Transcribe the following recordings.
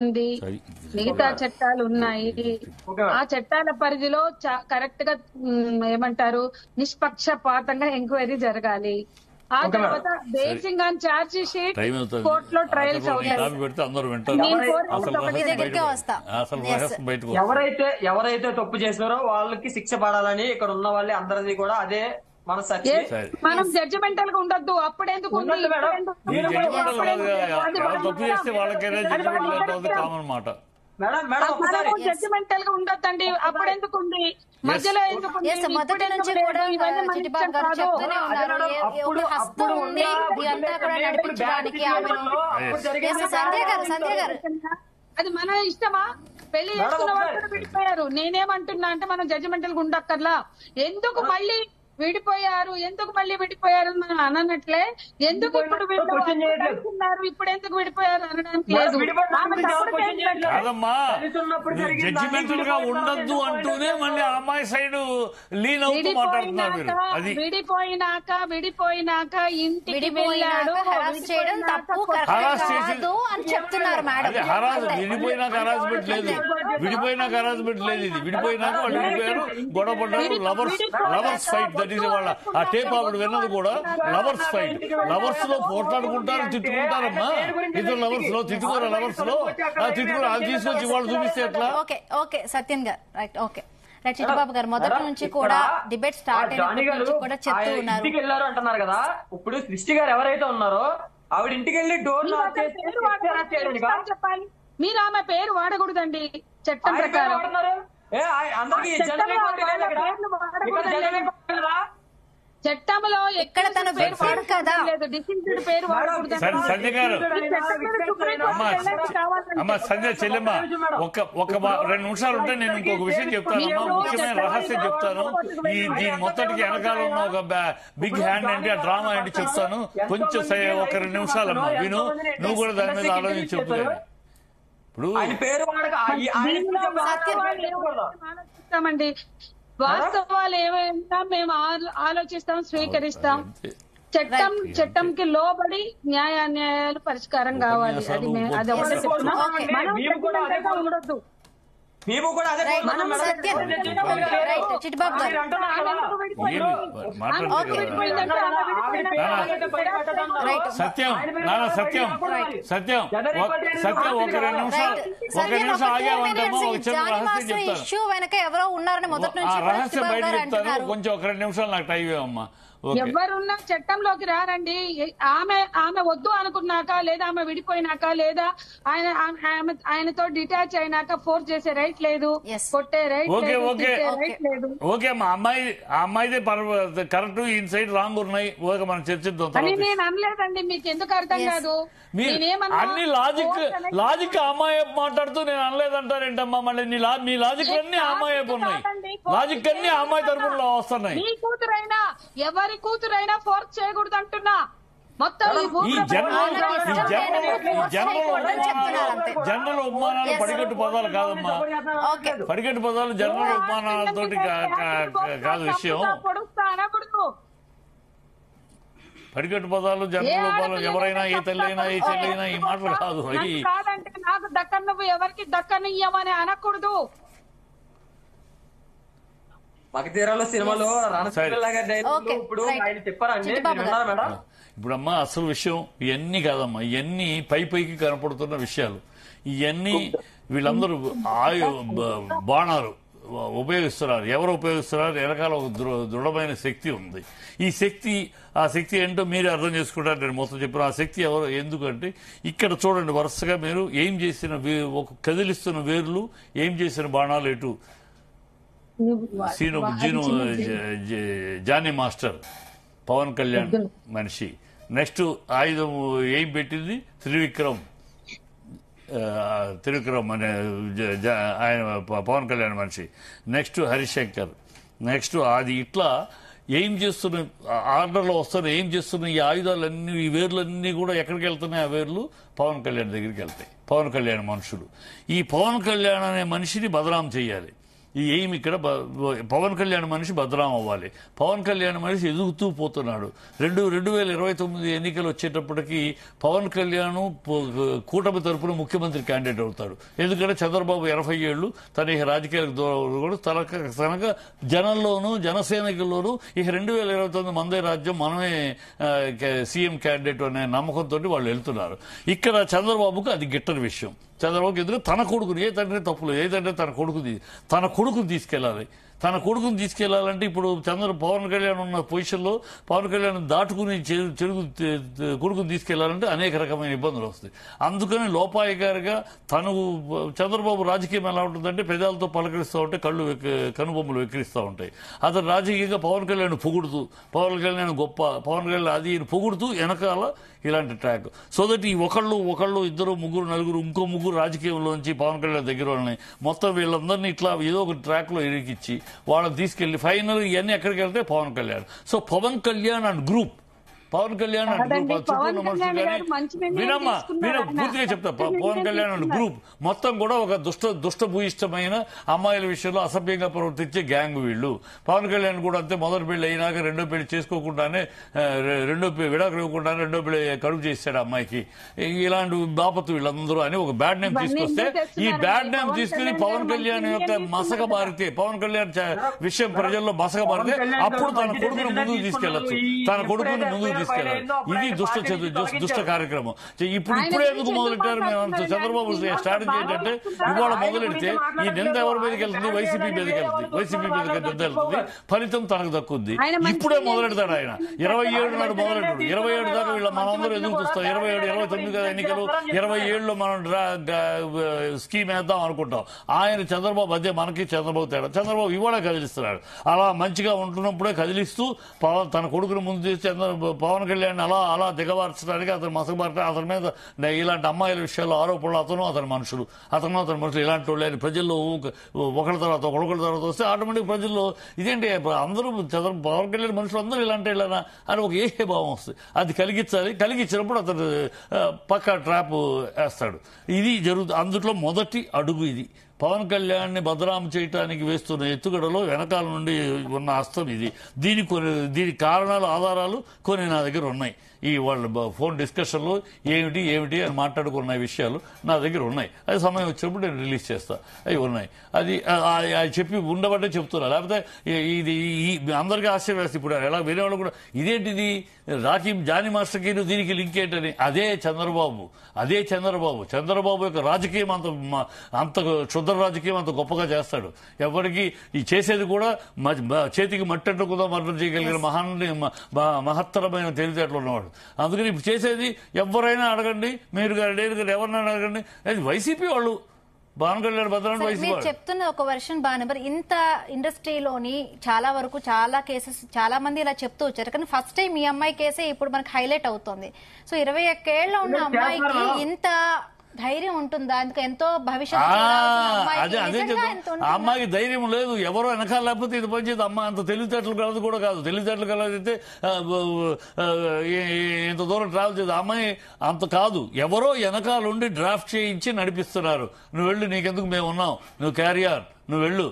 ఉంది, మిగతా చట్టాలు ఉన్నాయి. ఆ చట్టాల పరిధిలో కరెక్ట్ గా ఏమంటారు నిష్పక్షపాతంగా ఎంక్వైరీ జరగాలి. ఆ తర్వాత బేసింగ్ ఆన్ ఛార్జ్ షీట్ కోర్టులో ట్రయల్స్ ఎవరైతే తప్పు చేశారో వాళ్ళకి శిక్ష పడాలని ఇక్కడ ఉన్న వాళ్ళే అందరిది కూడా అదే మన మనం జడ్జిమెంటల్ గా ఉండొద్దు. అప్పుడెందుకు జడ్జిమెంటల్ గా ఉండొద్దండి, అప్పుడెందుకు ఉంది మధ్యలో ఎందుకు? మొదటి నుంచి కూడా చిట్టిబాబు గారు చెప్తూనే ఉన్నారు ఒక హస్తం ఉంది ఇదంతా కూడా నడిపించడానికి. సంధ్య గారు అది మన ఇష్టమా? పెళ్లి చేసుకున్న వాళ్ళు విడిపోయారు. నేనేమంటున్నా అంటే మనం జడ్జిమెంటల్ గా ఉండక్కర్లా. ఎందుకు మళ్ళీ విడిపోయారు, ఎందుకు మళ్ళీ విడిపోయారు మనం అననట్లే. ఎందుకు ఇప్పుడు విడిపోయారు, ఇప్పుడు ఎందుకు విడిపోయారు అనడానికి లేదు. జడ్జిమెంటల్ గా ఉండద్దు అంటూనే మళ్ళీ అమ్మాయి సైడ్ లీన్ అవుతూ మాట్లాడుతున్నారు. విడిపోయినాక ఇంటికి వెళ్ళాడు, హరాస్ చేయడం తప్పు కాదు అని చెప్తున్నారు మేడం. విడిపోయినాక హరాస్మెంట్ లేదు, విడిపోయినాక హరాస్మెంట్ లేదు. ఇది విడిపోయినాక వాళ్ళు విడిపోయారు, గొడవ పడ్డారు. లవర్స్ ఫైట్ వాళ్ళ ఆ టేప్ ఆవిడ విన్నది కూడా లవర్స్ ఫైట్. లవర్స్ లో పోట్లాడుకుంటారు, తిట్టుకుంటారమ్మా. ఇద్దరు లవర్స్ లో తిట్టుకోరు, లవర్స్ లో తిట్టుకోరు. అది తీసుకొచ్చి వాళ్ళు చూపిస్తే ఎట్లా? ఓకే సత్యం గారు రైట్. Okay right. చిట్టిబాబు గారు మొదటి నుంచి కూడా డిబేట్ స్టార్ట్ కూడా చెప్తూ ఉన్నారు. ఇంటికి వెళ్ళారు అంటున్నారు కదా. ఇప్పుడు సృష్టి గారు ఎవరైతే ఉన్నారో ఆవిడ ఇంటికి వెళ్ళి డోర్ చెప్పాలి. మీరు ఆమె పేరు వాడకూడదండి చట్టం ప్రకారం. అందరికీ చట్టంలో ఎక్కడ తన పేరు కదా పేరు వాడకూడదు. సంజయ్ గారు అమ్మ, సంజయ్ చెల్లెమ్మ ఒక 2 నిమిషాలు ఉంటే నేను ఇంకొక విషయం చెప్తానమ్మా. ముఖ్యమైన రహస్యం చెప్తాను. దీని మొత్తానికి వెనకాల ఉన్న ఒక బిగ్ హ్యాండ్ ఏంటి, ఆ డ్రామా ఏంటి చెప్తాను. కొంచెం ఒక 2 నిమిషాలమ్మా విను. నువ్వు కూడా దాని మీద ఆలోచించి చెప్తాను. ఇప్పుడు ఆలోచిస్తామండి, వాస్తవాలు ఏమైనా మేము ఆలోచిస్తాం, స్వీకరిస్తాం. చట్టంకి లోబడి న్యాయాన్యాయాలు పరిష్కారం కావాలి. అది ఒకటే చెప్తున్నాం. ఉండొద్దు. సత్యం సత్యం ఒక 2 నిమిషాలు ఆగామంటామా? ఒక చిన్న రహస్యం చెప్తాను. వెనక ఎవరో ఉన్నారని మొదటి నుంచి రహస్యం బయట చెప్తాను. కొంచెం ఒక 2 నిమిషాలు నాకు టైం ఇవ్వమ్మా. ఎవరున్నా చట్టంలోకి రారండి. ఆమె వద్దు అనుకున్నాక, లేదా ఆమె విడిపోయినాక, లేదా ఆయనతో డిటాచ్ అయినాక ఫోర్స్ చేసే రైట్ లేదు, కొట్టే రైట్ లేదు. ఓకే అమ్మా, అమ్మాయిదే కరెక్ట్, ఇన్ సైడ్ రాంగ్ ఉన్నాయి. ఓకే, మనం చర్చిద్దాం. నేను అనలేదండి, మీకు ఎందుకు అర్థం కాదు? అన్ని లాజిక్ అమ్మాయి మాట్లాడుతూ నేను అనలేదంటారేంటమ్మా? మళ్ళీ మీ లాజిక్ అన్ని అమ్మాయి ఉన్నాయి. లాజిక్ అన్ని అమ్మాయి తరపున వస్తున్నాయి. మీ కూతురైనా ఎవరి కూతురైనా ఫోర్స్ చేయకూడదు అంటున్నా. మొత్తం జనరల్ ఉపమానాలు పడికట్టు పదాలు కాదమ్మా. పడికట్టు పదాలు జనరల్ ఉపమానాలతో కాదు విషయం. పడికట్టు పదాలు జనరల్ ఉపమానాలు ఎవరైనా, ఏ తల్లి అయినా, ఏ చెల్లి అయినా ఈ మాటలు కాదు. కాదంటే నాకు దక్కను, నువ్వు ఎవరికి దక్కనియ్యమని అనకూడదు. పగతీరాలో సినిమాలో ఇప్పుడు ఆయన చెప్పారండి. ఇప్పుడమ్మా అసలు విషయం ఇవన్నీ కాదమ్మా. ఇవన్నీ పైకి కనపడుతున్న విషయాలు. ఇవన్నీ వీళ్ళందరూ బాణాలు ఉపయోగిస్తున్నారు. ఎవరు ఉపయోగిస్తున్నారు? వెనకాల ఒక దృఢమైన శక్తి ఉంది. ఆ శక్తి ఏంటో మీరే అర్థం చేసుకుంటారు. నేను మొత్తం చెప్పిన ఆ శక్తి ఎవరు, ఎందుకంటే ఇక్కడ చూడండి వరుసగా మీరు ఏం చేసిన ఒక కదిలిస్తున్న వేర్లు, ఏం చేసిన బాణాలు ఎటు. జానీ మాస్టర్, పవన్ కళ్యాణ్ మనిషి. నెక్స్ట్ ఆయుధం ఏం పెట్టింది త్రివిక్రమ్ అనే ఆయన పవన్ కళ్యాణ్ మనిషి. నెక్స్ట్ హరిశంకర్, నెక్స్ట్ అది. ఇట్లా ఏం చేస్తున్న ఆర్డర్లో వస్తున్న ఏం చేస్తున్న ఈ ఆయుధాలన్నీ, ఈ వేర్లన్నీ కూడా ఎక్కడికి వెళ్తున్నాయి? ఆ వేర్లు పవన్ కళ్యాణ్ దగ్గరికి వెళ్తాయి. పవన్ కళ్యాణ్ మనుషులు. ఈ పవన్ కళ్యాణ్ అనే మనిషిని బదనాం చేయాలి. ఈ ఎయిమ్ ఇక్కడ పవన్ కళ్యాణ్ మనిషి బదనాం అవ్వాలి. పవన్ కళ్యాణ్ మనిషి ఎదుగుతూ పోతున్నాడు. 2029 ఎన్నికలు వచ్చేటప్పటికి పవన్ కళ్యాణ్ కూటమి తరపున ముఖ్యమంత్రి క్యాండిడేట్ అవుతాడు. ఎందుకంటే చంద్రబాబు 80 ఏళ్లు తన రాజకీయాలకు దూరం కూడా తనక జనంలోనూ జనసేనకుల్లోనూ ఇక 2029 మందే రాజ్యం మనమే సీఎం క్యాండిడేట్ అనే నమ్మకంతో వాళ్ళు వెళ్తున్నారు. ఇక్కడ చంద్రబాబుకు అది గిట్టని విషయం. చంద్రబాబుకి ఎందుకు తన కొడుకుని ఏ తండ్రి తప్పులు ఏదంటే తన కొడుకుని తీసుకెళ్లాలి. తన కొడుకుని తీసుకెళ్లాలంటే ఇప్పుడు పవన్ కళ్యాణ్ ఉన్న పొజిషన్లో పవన్ కళ్యాణ్ దాటుకుని కొడుకుని తీసుకెళ్లాలంటే అనేక రకమైన ఇబ్బందులు వస్తాయి. అందుకని లోపాయిగారిగా చంద్రబాబు రాజకీయం ఎలా ఉంటుందంటే పెదాలతో పలకరిస్తూ ఉంటే కనుబొమ్మలు వెక్కిరిస్తూ ఉంటాయి. అతను రాజకీయంగా పవన్ కళ్యాణ్ పొగుడుతూ పవన్ కళ్యాణ్ గొప్ప పవన్ కళ్యాణ్ అది పొగుడుతూ వెనకాల ఇలాంటి ట్రాక్. సో దట్ ఈ ఒకళ్ళు ఇద్దరు ముగ్గురు నలుగురు ఇంకో ముగ్గురు రాజకీయంలోంచి పవన్ కళ్యాణ్ దగ్గర వాళ్ళని మొత్తం వీళ్ళందరినీ ఇట్లా ఏదో ఒక ట్రాక్ లో ఇరికిచ్చి వాళ్ళని తీసుకెళ్లి ఫైనల్ ఇవన్నీ ఎక్కడికి వెళ్తే Pawan Kalyan. So Pawan Kalyan and group వినమ్మా పూర్తిగా చెప్తా. పవన్ కళ్యాణ్ అండ్ గ్రూప్ మొత్తం కూడా ఒక దుష్టభూయిష్టమైన అమ్మాయిల విషయంలో అసభ్యంగా ప్రవర్తించే గ్యాంగ్ వీళ్ళు. పవన్ కళ్యాణ్ కూడా అంతే. మొదటి పెళ్లి అయినాక రెండో పెళ్లి చేసుకోకుండానే విడాకులు ఇవ్వకుండానే రెండో పెళ్లి కడుపు చేశాడు అమ్మాయికి. ఇలాంటి బాపత్తు వీళ్ళందరూ అని ఒక బ్యాడ్ నేమ్ తీసుకొస్తే ఈ బ్యాడ్ నేమ్ తీసుకుని పవన్ కళ్యాణ్ యొక్క మసక మారితే పవన్ కళ్యాణ్ విషయం ప్రజల్లో మసక మారితే అప్పుడు తన కొడుకును ముందుకు తీసుకెళ్లొచ్చు. తన కొడుకుని ముందుకు తీసుకెళ్లాలి. ఇది దుష్ట కార్యక్రమం. ఇప్పుడే ఎందుకు మొదలెట్టారు? మేము చంద్రబాబు స్ట్రాటజీ ఏంటంటే ఇవాళ మొదలెడితే ఈ నింద ఎవరి మీదకి వెళ్తుంది? వైసీపీ మీదకి వెళ్తుంది. వైసీపీ మీదకి నింద వెళ్తుంది. ఫలితం తనకు దక్కుద్ది. ఇప్పుడే మొదలెడతాడు ఆయన. 27 నాడు మొదలెట్టాడు. 27 దాకా వీళ్ళ మనందరూ ఎదురు చూస్తాం. 27, 29 కదా ఎన్నికలు. 27లో మనం స్కీమ్ వేద్దాం అనుకుంటాం. ఆయన చంద్రబాబు అదే మనకి చంద్రబాబు తేడా. చంద్రబాబు ఇవాళ కదిలిస్తున్నాడు. అలా మంచిగా ఉంటున్నప్పుడే కదిలిస్తూ తన కొడుకును ముందు తీసి పవన్ కళ్యాణ్ అలా దిగవార్చడానికి అతను మసకబారట అతని మీద ఇలాంటి అమ్మాయిల విషయాల్లో ఆరోపణలు అతని మనుషులు ఇలాంటి వాళ్ళు ప్రజల్లో ఒకరి తర్వాత వస్తే ఆటోమేటిక్ ప్రజల్లో ఇదేంటి అందరూ పవన్ కళ్యాణ్ మనుషులు అందరూ ఇలాంటి వెళ్ళానా అని ఒక ఏహే భావం వస్తుంది. అది కలిగించినప్పుడు అతను పక్కా ట్రాప్ వేస్తాడు. ఇది జరుగుతుంది. అందులో మొదటి అడుగు ఇది. పవన్ కళ్యాణ్ ని బదనాం చేయడానికి వేస్తున్న ఎత్తుగడలో వెనకాల నుండి ఉన్న హస్తం ఇది. దీని కారణాలు ఆధారాలు కొన్ని నా దగ్గర ఉన్నాయి. ఈ వాళ్ళ ఫోన్ డిస్కషన్లో ఏమిటి అని మాట్లాడుకున్న విషయాలు నా దగ్గర ఉన్నాయి. అది సమయం వచ్చినప్పుడు నేను రిలీజ్ చేస్తా. అవి ఉన్నాయి. అది చెప్పి ఉండబట్టే చెప్తున్నా. లేకపోతే ఇది అందరికీ ఆశ్చర్యం వేస్తే ఇప్పుడు ఎలా వినేవాళ్ళు కూడా ఇదేంటిది జానీ మాస్టర్కి దీనికి లింక్ ఏంటని. అదే చంద్రబాబు యొక్క రాజకీయం అంత క్షుద్ర రాజకీయం అంత గొప్పగా చేస్తాడు. ఎవరికి ఈ చేసేది కూడా చేతికి మట్టంటూ కూడా మరణం చేయగలిగిన మహత్తరమైన తెలివితేటలు ఉన్నవాడు. అందుకని ఇప్పుడు చేసేది ఎవరైనా అడగండి, మీరు ఎవరినైనా అడగండి, అది వైసీపీ వాళ్ళు. పవన్ కళ్యాణ్ భద్రాన్ని వైసీపీ చెప్తున్న ఒక వర్షన్ బాగా ఇంత ఇండస్ట్రీలోని చాలా వరకు చాలా కేసెస్ చాలా మంది ఇలా చెప్తూ వచ్చారు. కానీ ఫస్ట్ టైం ఈ అమ్మాయి కేసే ఇప్పుడు మనకు హైలైట్ అవుతుంది. సో 21 ఏళ్ల ఉన్న అమ్మాయికి ఇంత ధైర్యం ఉంటుందా? అందుకు ఎంతో అమ్మాయికి ధైర్యం లేదు. ఎవరో వెనకాల లేకపోతే ఇది పనిచేది. అమ్మాయి అంత తెలివితేటలు కలదు కూడా కాదు. తెలివితేటలు కలదైతే ఇంత దూరం ట్రావెల్ చేయదు. అమ్మాయి అంత కాదు. ఎవరో వెనకాలండి డ్రాఫ్ట్ చేయించి నడిపిస్తున్నారు. నువ్వు వెళ్ళు, నీకెందుకు మేము ఉన్నాం, నువ్వు క్యారియర్, నువ్వు వెళ్ళు.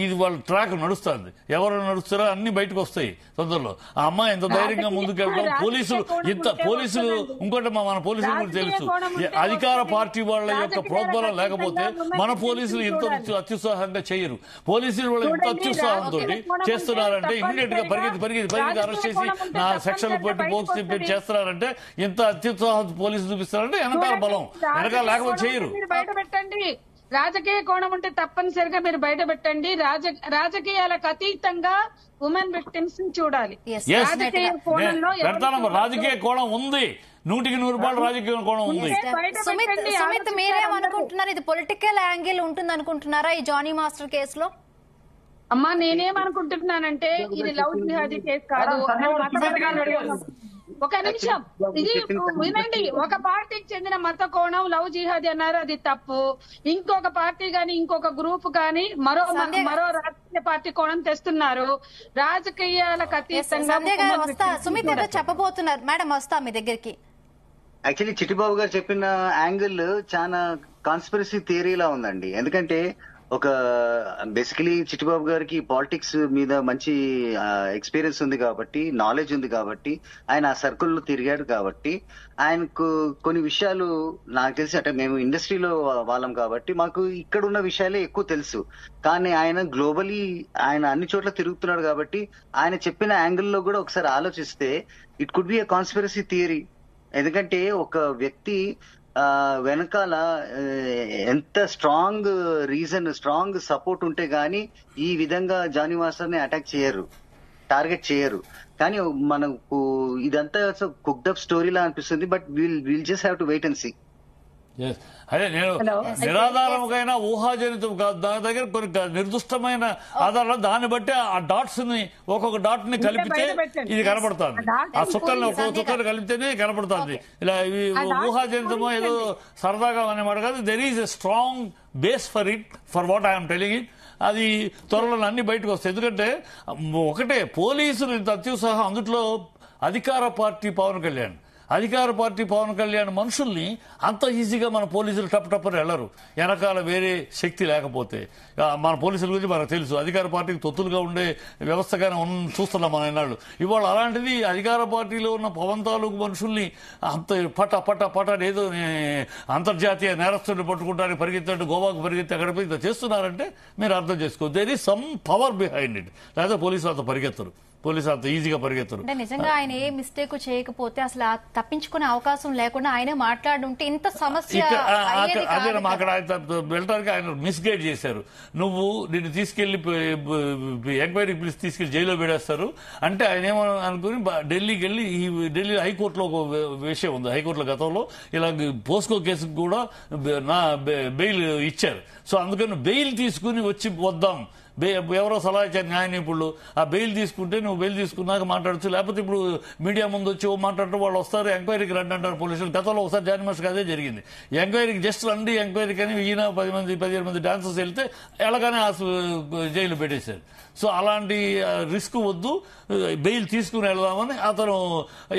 ఇది వాళ్ళ ట్రాక్ నడుస్తుంది. ఎవరు నడుస్తారో అన్ని బయటకు వస్తాయి తొందరలో. ఆ అమ్మాయి ఎంత ధైర్యంగా ముందుకెళ్తాం. పోలీసులు ఇంకోటి మన పోలీసులు కూడా తెలుసు. అధికార పార్టీ వాళ్ళ యొక్క ప్రోద్బలం లేకపోతే మన పోలీసులు ఇంత అత్యుత్సాహంగా చేయరు. పోలీసులు వాళ్ళు ఇంత అత్యుత్సాహంతో చేస్తున్నారంటే ఇమీడియట్ గా పరిగెత్తి అరెస్ట్ చేసి నా సెక్షన్లు పెట్టి పోక్స్ పెట్టి చేస్తున్నారంటే ఇంత అత్యుత్సాహం పోలీసులు చూపిస్తారంటే వెనకాల బలం. వెనకాల లేకపోతే చేయరు. రాజకీయ కోణం ఉంటే తప్పనిసరిగా మీరు బయట పెట్టండి. రాజకీయాలకు అతీతంగా ఉమెన్ విక్టిమ్స్ ని చూడాలి. రాజకీయ కోణం ఉంది. 100% రాజకీయ కోణం ఉంది. సుమిత్ మీరేమనుకుంటున్నారు? ఇది పొలిటికల్ యాంగిల్ ఉంటుంది అనుకుంటున్నారా ఈ జానీ మాస్టర్ కేసులో? అమ్మా నేనేమనుకుంటున్నానంటే ఇది లవ్ జిహాదీ కేసు కాదు. ఒక నిమిషం, ఇది వినండి. ఒక పార్టీకి చెందిన మత కోణం లవ్ జిహాదీ అన్నారు, అది తప్పు. ఇంకొక పార్టీ గాని ఇంకొక గ్రూప్ గాని మరో రాజకీయ పార్టీ కోణం తెస్తున్నారు. రాజకీయాలకు అతీతంగా సుమిత్ ఏదో చెప్పబోతున్నారు. మేడం వస్తా మీ దగ్గరికి. యాక్చువల్లీ చిట్టిబాబు గారు చెప్పిన యాంగిల్ చాలా కాన్స్పిరసీ థియరీలా ఉందండి. ఎందుకంటే ఒక బేసికలీ చిట్టిబాబు గారికి పాలిటిక్స్ మీద మంచి ఎక్స్పీరియన్స్ ఉంది కాబట్టి, నాలెడ్జ్ ఉంది కాబట్టి, ఆయన ఆ సర్కిల్లో తిరిగాడు కాబట్టి ఆయనకు కొన్ని విషయాలు నాకు తెలిసి, అంటే మేము ఇండస్ట్రీలో వాళ్ళం కాబట్టి మాకు ఇక్కడ ఉన్న విషయాలే ఎక్కువ తెలుసు. కానీ ఆయన గ్లోబలీ ఆయన అన్ని చోట్ల తిరుగుతున్నాడు కాబట్టి ఆయన చెప్పిన యాంగిల్లో కూడా ఒకసారి ఆలోచిస్తే it could be a conspiracy theory. ఎందుకంటే ఒక వ్యక్తి వెనకాల ఎంత స్ట్రాంగ్ రీజన్, స్ట్రాంగ్ సపోర్ట్ ఉంటే గానీ ఈ విధంగా జానీ మాస్టర్ ని అటాక్ చేయరు, టార్గెట్ చేయరు. కానీ మనకు ఇదంతా కుక్డ్ స్టోరీ లా అనిపిస్తుంది. But will just have to wait and see. అదే నేను నిరాధారముకైనా ఊహాజనితం కాదు, దాని దగ్గర కొన్ని నిర్దిష్టమైన ఆధారాలు, దాన్ని బట్టి ఆ డాట్స్ ని ఒక్కొక్క డాట్ ని కలిపితే ఇది కనపడుతుంది. ఆ చుక్కల్ని ఒక్కొక్క చుక్కలు కలిపితేనే కనపడుతుంది. ఇలా ఇవి ఊహాజనితమో ఏదో సరదాగా అనేమాట కాదు. There is a strong base for it, for what I'm telling it. అది త్వరలో అన్ని బయటకు వస్తాయి. ఎందుకంటే ఒకటే పోలీసులు ఇంత అత్యుత్సాహం, అందుట్లో అధికార పార్టీ పవన్ కళ్యాణ్ మనుషుల్ని అంత ఈజీగా మన పోలీసులు టప్పని వెళ్లరు, వెనకాల వేరే శక్తి లేకపోతే. మన పోలీసుల గురించి మనకు తెలుసు, అధికార పార్టీకి తొత్తులుగా ఉండే వ్యవస్థగానే చూస్తున్నాం మన ఎన్నాళ్ళు. ఇవాళ అలాంటిది అధికార పార్టీలో ఉన్న పవన్ తాలూకు మనుషుల్ని అంత పట ఏదో అంతర్జాతీయ నేరస్తుని పట్టుకుంటానికి పరిగెత్తాడు, గోవాకు పరిగెత్తి అక్కడ పోయి చేస్తున్నారంటే మీరు అర్థం చేసుకో, there is some power behind it. లేదా పోలీసులు అంత పరిగెత్తరు, పోలీసులు అంత ఈజీగా పరిగెత్తరు. అంటే నిజంగా ఆయన ఏ మిస్టేక్ చేయకపోతే అసలు తప్పించుకునే అవకాశం లేకుండా ఆయనే మాట్లాడుంటే ఇంత సమస్య అదే అక్కడ ఆయన వెళ్ళడానికి ఆయన మిస్గైడ్ చేశారు. నువ్వు నిన్ను తీసుకెళ్లి ఎంక్వైరీ పిలిచి తీసుకెళ్లి జైల్లో పెడేస్తారు అంటే ఆయన ఏమో అనుకుని ఢిల్లీకి వెళ్ళి, ఈ ఢిల్లీ హైకోర్టులో ఒక విషయం ఉంది, హైకోర్టులో గతంలో ఇలా పోస్కో కేసుకు కూడా బెయిల్ ఇచ్చారు. సో అందుకని బెయిల్ తీసుకుని వచ్చి వద్దాం, ఎవరో సలహా ఇచ్చారు న్యాయ నిపుణులు, ఆ బెయిల్ తీసుకుంటే నువ్వు బెయిల్ తీసుకున్నాక మాట్లాడచ్చు, లేకపోతే ఇప్పుడు మీడియా ముందు వచ్చి మాట్లాడుతూ వాళ్ళు వస్తారు, ఎంక్వైరీకి రండి అంటారు పోలీసులు. గతంలో ఒకసారి జానీ మాస్టర్కి అదే జరిగింది. ఎంక్వైరీకి జస్ట్ రండి ఎంక్వైరీకి అని ఈయన 15 మంది డాన్సర్స్ వెళ్తే ఎలాగానే జైలు పెట్టేశారు. సో అలాంటి రిస్క్ వద్దు, బెయిల్ తీసుకుని వెళ్దామని అతను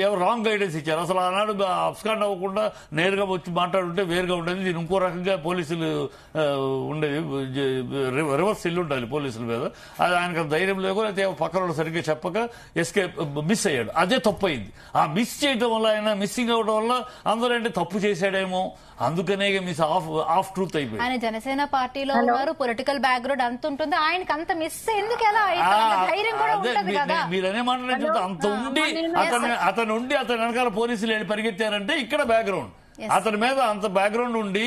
ఎవరు రాంగ్ గైడెన్స్ ఇచ్చారు. అసలు ఆనాడు అబ్స్కాండ్ అవ్వకుండా నేరుగా వచ్చి మాట్లాడుంటే వేరుగా ఉండేది. దీని ఇంకో రకంగా పోలీసులు ఉండేది, రివర్స్ ఇల్లు ఉండాలి పోలీసుల మీద. అది ఆయనకు ధైర్యం లేకపోతే పక్కన సరిగ్గా చెప్పక ఎస్కేప్ మిస్ అయ్యాడు. అదే తప్పు అయింది. ఆ మిస్ చేయడం వల్ల, ఆయన మిస్సింగ్ అవడం వల్ల అందరూ అంటే తప్పు చేశాడేమో, అందుకనే మిస్ ఆఫ్ ట్రూత్ అయిపోయింది. ఆయన జనసేన పార్టీలో ఉన్నారు, పొలిటికల్ బ్యాక్గ్రౌండ్ అంత ఉంటుంది, ఆయనకి అంత మిస్ ఎందుకు ఎలా ధైర్యం కూడా ఉంటుంది కదా. మీరనే మాట్లాడే అంత ఉండి అతను అతని వెనకాల పోలీసులు పరిగెత్తారంటే ఇక్కడ బ్యాక్గ్రౌండ్, అతని మీద అంత బ్యాక్గ్రౌండ్ ఉండి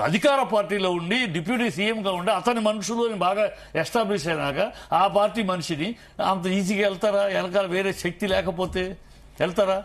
అధికార పార్టీలో ఉండి డిప్యూటీ సీఎం గా ఉండి అతని మనుషులు బాగా ఎస్టాబ్లిష్ అయినాక ఆ పార్టీ మనిషిని అంత ఈజీగా వెళ్తారా? వెనకాల వేరే శక్తి లేకపోతే వెళ్తారా?